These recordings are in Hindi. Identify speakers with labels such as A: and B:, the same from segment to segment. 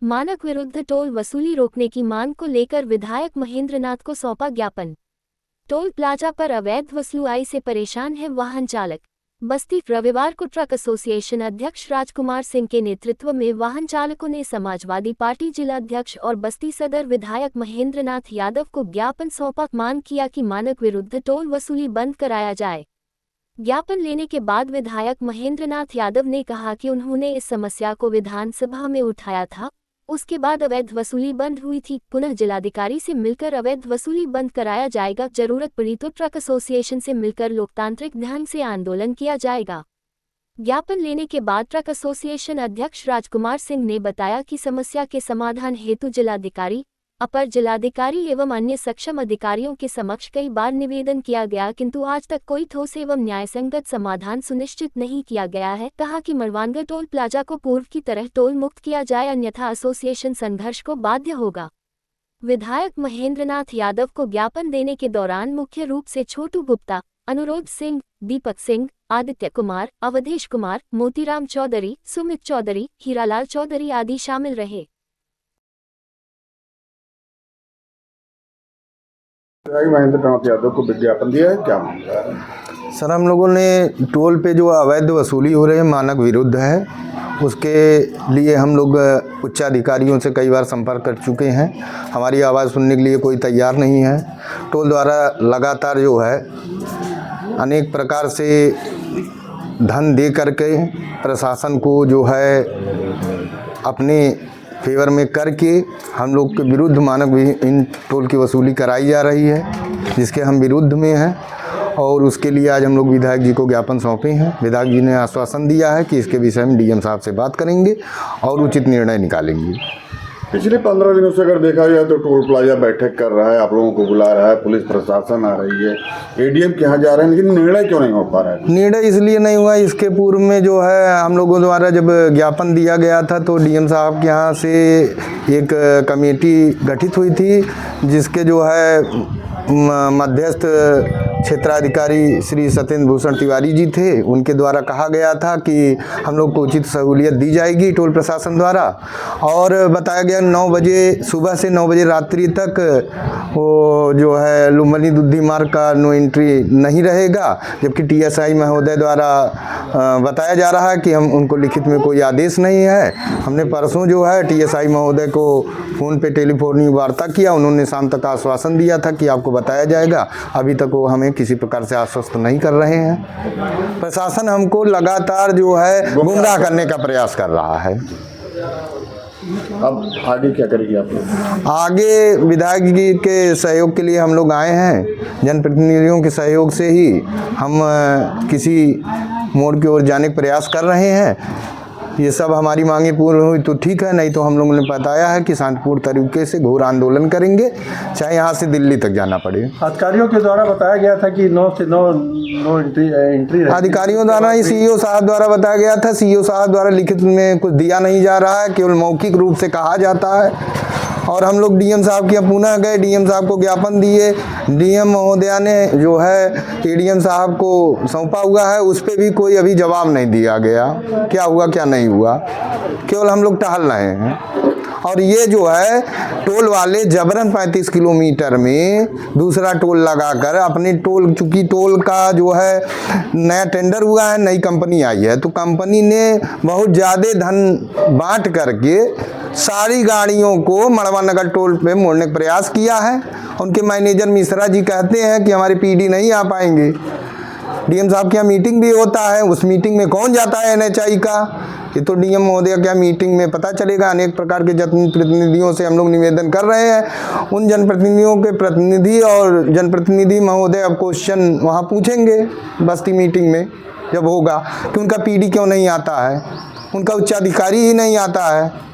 A: मानक विरुद्ध टोल वसूली रोकने की मांग को लेकर विधायक महेंद्रनाथ को सौंपा ज्ञापन। टोल प्लाजा पर अवैध वसूली से परेशान है वाहन चालक। बस्ती रविवार को ट्रक एसोसिएशन अध्यक्ष राजकुमार सिंह के नेतृत्व में वाहन चालकों ने समाजवादी पार्टी जिलाध्यक्ष और बस्ती सदर विधायक महेंद्रनाथ यादव को ज्ञापन सौंपा। मांग किया कि मानक विरुद्ध टोल वसूली बंद कराया जाए। ज्ञापन लेने के बाद विधायक महेंद्रनाथ यादव ने कहा कि उन्होंने इस समस्या को विधानसभा में उठाया था, उसके बाद अवैध वसूली बंद हुई थी। पुनः जिलाधिकारी से मिलकर अवैध वसूली बंद कराया जाएगा। जरूरत पड़ी तो ट्रक एसोसिएशन से मिलकर लोकतांत्रिक ढंग से आंदोलन किया जाएगा। ज्ञापन लेने के बाद ट्रक एसोसिएशन अध्यक्ष राजकुमार सिंह ने बताया कि समस्या के समाधान हेतु जिलाधिकारी, अपर जिलाधिकारी एवं अन्य सक्षम अधिकारियों के समक्ष कई बार निवेदन किया गया, किंतु आज तक कोई ठोस एवं न्यायसंगत समाधान सुनिश्चित नहीं किया गया है। कहा कि मड़वानगढ़ टोल प्लाजा को पूर्व की तरह टोल मुक्त किया जाए, अन्यथा एसोसिएशन संघर्ष को बाध्य होगा। विधायक महेंद्रनाथ यादव को ज्ञापन देने के दौरान मुख्य रूप से छोटू गुप्ता, अनुरोध सिंह, दीपक सिंह, आदित्य कुमार, अवधेश कुमार, मोतीराम चौधरी, सुमित चौधरी, हीरालाल चौधरी आदि शामिल रहे।
B: महेंद्रनाथ यादव को विज्ञापन दिया है, क्या मामला है?
C: सर, हम लोगों ने टोल पे जो अवैध वसूली हो रही है मानक विरुद्ध है, उसके लिए हम लोग उच्चाधिकारियों से कई बार संपर्क कर चुके हैं। हमारी आवाज़ सुनने के लिए कोई तैयार नहीं है। टोल द्वारा लगातार जो है अनेक प्रकार से धन दे करके प्रशासन को जो है अपने फेवर में करके हम लोग के विरुद्ध मानक भी इन टोल की वसूली कराई जा रही है, जिसके हम विरुद्ध में हैं। और उसके लिए आज हम लोग विधायक जी को ज्ञापन सौंपे हैं। विधायक जी ने आश्वासन दिया है कि इसके विषय में डीएम साहब से बात करेंगे और उचित निर्णय निकालेंगे।
B: पिछले 15 दिनों से अगर देखा जाए तो टोल प्लाजा बैठक कर रहा है, आप लोगों को बुला रहा है, पुलिस प्रशासन आ रही है, एडीएम के यहाँ जा रहे हैं, लेकिन निर्णय क्यों नहीं हो पा रहा है?
C: निर्णय इसलिए नहीं हुआ, इसके पूर्व में जो है हम लोगों द्वारा जब ज्ञापन दिया गया था तो डीएम साहब के यहाँ से एक कमेटी गठित हुई थी, जिसके जो है मध्यस्थ क्षेत्राधिकारी श्री सत्येंद्र भूषण तिवारी जी थे। उनके द्वारा कहा गया था कि हम लोग को उचित सहूलियत दी जाएगी टोल प्रशासन द्वारा, और बताया गया 9 बजे सुबह से 9 बजे रात्रि तक वो जो है लुम्बिनी दुद्धि मार्ग का नो एंट्री नहीं रहेगा। जबकि टीएसआई महोदय द्वारा बताया जा रहा है कि हम उनको लिखित में कोई आदेश नहीं है। हमने परसों जो है टीएसआई महोदय को फ़ोन पे टेलीफोनिक वार्ता किया, उन्होंने शाम तक आश्वासन दिया था कि आपको बताया जाएगा। अभी तक वो हमें किसी प्रकार से आश्वस्त नहीं कर रहे हैं। प्रशासन हमको लगातार जो है गुमराह करने का प्रयास कर रहा है।
B: अब आगे क्या करेंगे आप लोग?
C: आगे विधायक जी के सहयोग के लिए हम लोग आए हैं। जनप्रतिनिधियों के सहयोग से ही हम किसी मोड़ की ओर जाने का प्रयास कर रहे हैं। ये सब हमारी मांगे पूर्ण हुई तो ठीक है, नहीं तो हम लोगों ने बताया है कि शांतिपूर्ण तरीके से घोर आंदोलन करेंगे, चाहे यहाँ से दिल्ली तक जाना पड़े।
D: अधिकारियों के द्वारा बताया गया था कि 9 से 9 एंट्री
C: अधिकारियों द्वारा ही सीईओ साहब द्वारा बताया गया था। सीईओ साहब द्वारा लिखित में कुछ दिया नहीं जा रहा है, केवल मौखिक रूप से कहा जाता है। और हम लोग डीएम साहब के यहाँ पुनः गए, डीएम साहब को ज्ञापन दिए। डीएम महोदया ने जो है एडीएम साहब को सौंपा हुआ है, उस पर भी कोई अभी जवाब नहीं दिया गया, क्या हुआ क्या नहीं हुआ। केवल हम लोग टहल रहे हैं। और ये जो है टोल वाले जबरन 35 किलोमीटर में दूसरा टोल लगाकर अपने टोल, चूँकि टोल का जो है नया टेंडर हुआ है, नई कंपनी आई है, तो कंपनी ने बहुत ज़्यादा धन बांट करके सारी गाड़ियों को मड़वानगढ़ टोल पे मोड़ने का प्रयास किया है। उनके मैनेजर मिश्रा जी कहते हैं कि हमारे पीडी नहीं आ पाएंगे। डीएम साहब के यहाँ मीटिंग भी होता है, उस मीटिंग में कौन जाता है एनएचआई का? ये तो डीएम महोदय के यहाँ मीटिंग में पता चलेगा। अनेक प्रकार के जनप्रतिनिधियों से हम लोग निवेदन कर रहे हैं। उन जनप्रतिनिधियों के प्रतिनिधि और जनप्रतिनिधि महोदय अब क्वेश्चन वहाँ पूछेंगे बस्ती मीटिंग में जब होगा कि उनका पीडी क्यों नहीं आता है, उनका उच्चाधिकारी ही नहीं आता है।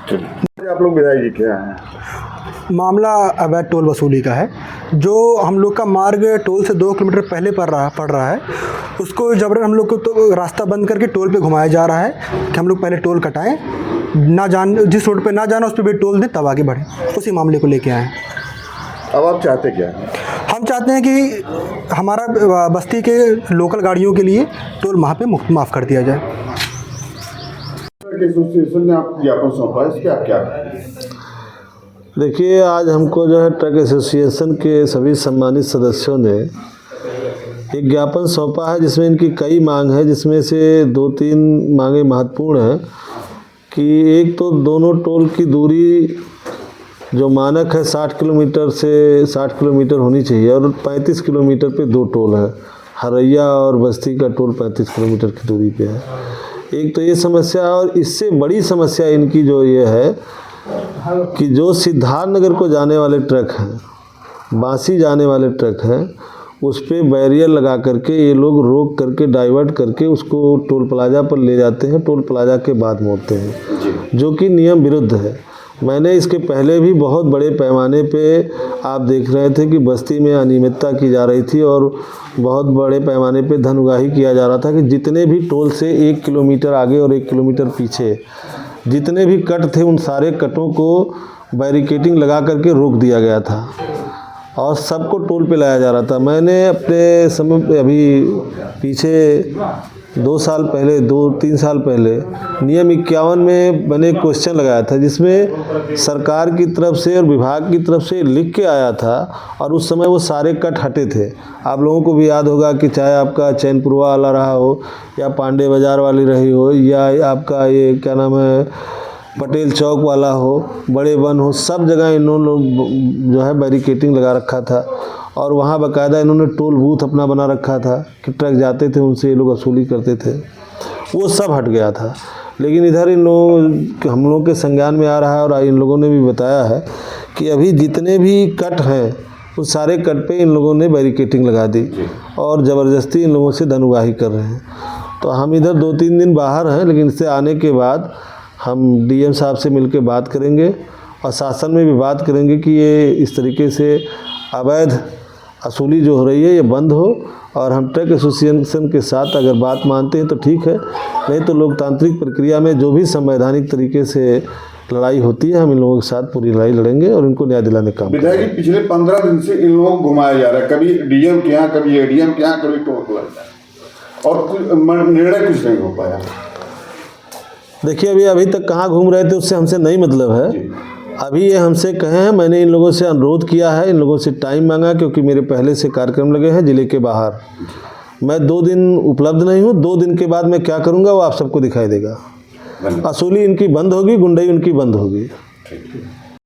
B: आप लोग विधायक जी क्या हैं?
D: मामला अवैध टोल वसूली का है। जो हम लोग का मार्ग टोल से 2 किलोमीटर पहले पड़ रहा है, उसको जबरन हम लोग को तो रास्ता बंद करके टोल पे घुमाया जा रहा है कि हम लोग पहले टोल कटाएं, ना जान जिस रोड पे ना जाना उस पर भी टोल दें, तब आगे बढ़ें। उसी मामले को लेके आए।
B: अब आप चाहते क्या हैं?
D: हम चाहते हैं कि हमारा बस्ती के लोकल गाड़ियों के लिए टोल वहाँ पे माफ़ कर दिया जाए।
B: ट्रक एसोसिएशन ने आपको ज्ञापन सौंपा, इस पर आप क्या कहेंगे?
E: देखिए, आज हमको जो है ट्रक एसोसिएशन के सभी सम्मानित सदस्यों ने एक ज्ञापन सौंपा है, जिसमें इनकी कई मांग है, जिसमें से 2-3 मांगे महत्वपूर्ण हैं। कि एक तो दोनों टोल की दूरी जो मानक है 60 किलोमीटर से 60 किलोमीटर होनी चाहिए, और 35 किलोमीटर पे 2 टोल है। हरैया और बस्ती का टोल 35 किलोमीटर की दूरी पे है। एक तो ये समस्या है, और इससे बड़ी समस्या इनकी जो ये है कि जो सिद्धार्थनगर को जाने वाले ट्रक हैं, बांसी जाने वाले ट्रक हैं, उस पे बैरियर लगा करके ये लोग रोक करके डाइवर्ट करके उसको टोल प्लाज़ा पर ले जाते हैं, टोल प्लाज़ा के बाद मोड़ते हैं, जो कि नियम विरुद्ध है। मैंने इसके पहले भी बहुत बड़े पैमाने पे आप देख रहे थे कि बस्ती में अनियमितता की जा रही थी, और बहुत बड़े पैमाने पे धन उगाही किया जा रहा था कि जितने भी टोल से 1 किलोमीटर आगे और 1 किलोमीटर पीछे जितने भी कट थे, उन सारे कटों को बैरिकेटिंग लगा करके रोक दिया गया था और सबको टोल पे लाया जा रहा था। मैंने अपने समय अभी पीछे 2-3 साल पहले नियम 51 में मैंने क्वेश्चन लगाया था, जिसमें सरकार की तरफ से और विभाग की तरफ से लिख के आया था, और उस समय वो सारे कट हटे थे। आप लोगों को भी याद होगा कि चाहे आपका चैनपुरवा वाला रहा हो, या पांडे बाज़ार वाली रही हो, या आपका ये क्या नाम है पटेल चौक वाला हो, बड़े वन हो, सब जगह इन्होंने लोग जो है बैरिकेटिंग लगा रखा था, और वहाँ बाकायदा इन्होंने टोल बूथ अपना बना रखा था कि ट्रक जाते थे उनसे ये लोग वसूली करते थे। वो सब हट गया था। लेकिन इधर हम लोगों के संज्ञान में आ रहा है, और इन लोगों ने भी बताया है कि अभी जितने भी कट हैं उस सारे कट पे इन लोगों ने बैरिकेटिंग लगा दी, और ज़बरदस्ती इन लोगों से धन उगाही कर रहे हैं। तो हम इधर 2-3 दिन बाहर हैं, लेकिन इससे आने के बाद हम डीएम साहब से मिलकर बात करेंगे, और शासन में भी बात करेंगे कि ये इस तरीके से अवैध वसूली जो हो रही है ये बंद हो, और हम ट्रक एसोसिएशन के साथ अगर बात मानते हैं तो ठीक है, नहीं तो लोकतांत्रिक प्रक्रिया में जो भी संवैधानिक तरीके से लड़ाई होती है, हम इन लोगों के साथ पूरी लड़ाई लड़ेंगे और इनको न्याय दिलाने का काम करेंगे।
B: विधायक जी, पिछले 15 दिन से इन लोगों को घुमाया जा रहा है, कभी डीएम के यहाँ, कभी एडीएम के यहाँ, कभी टोल प्लाजा, और निर्णय कुछ नहीं हो पाया।
E: देखिए, अभी तक कहाँ घूम रहे थे उससे हमसे नहीं मतलब है। अभी ये हमसे कहे हैं, मैंने इन लोगों से अनुरोध किया है, इन लोगों से टाइम मांगा, क्योंकि मेरे पहले से कार्यक्रम लगे हैं ज़िले के बाहर। मैं 2 दिन उपलब्ध नहीं हूँ, 2 दिन के बाद मैं क्या करूँगा वो आप सबको दिखाई देगा। वसूली इनकी बंद होगी, गुंडाई उनकी बंद होगी।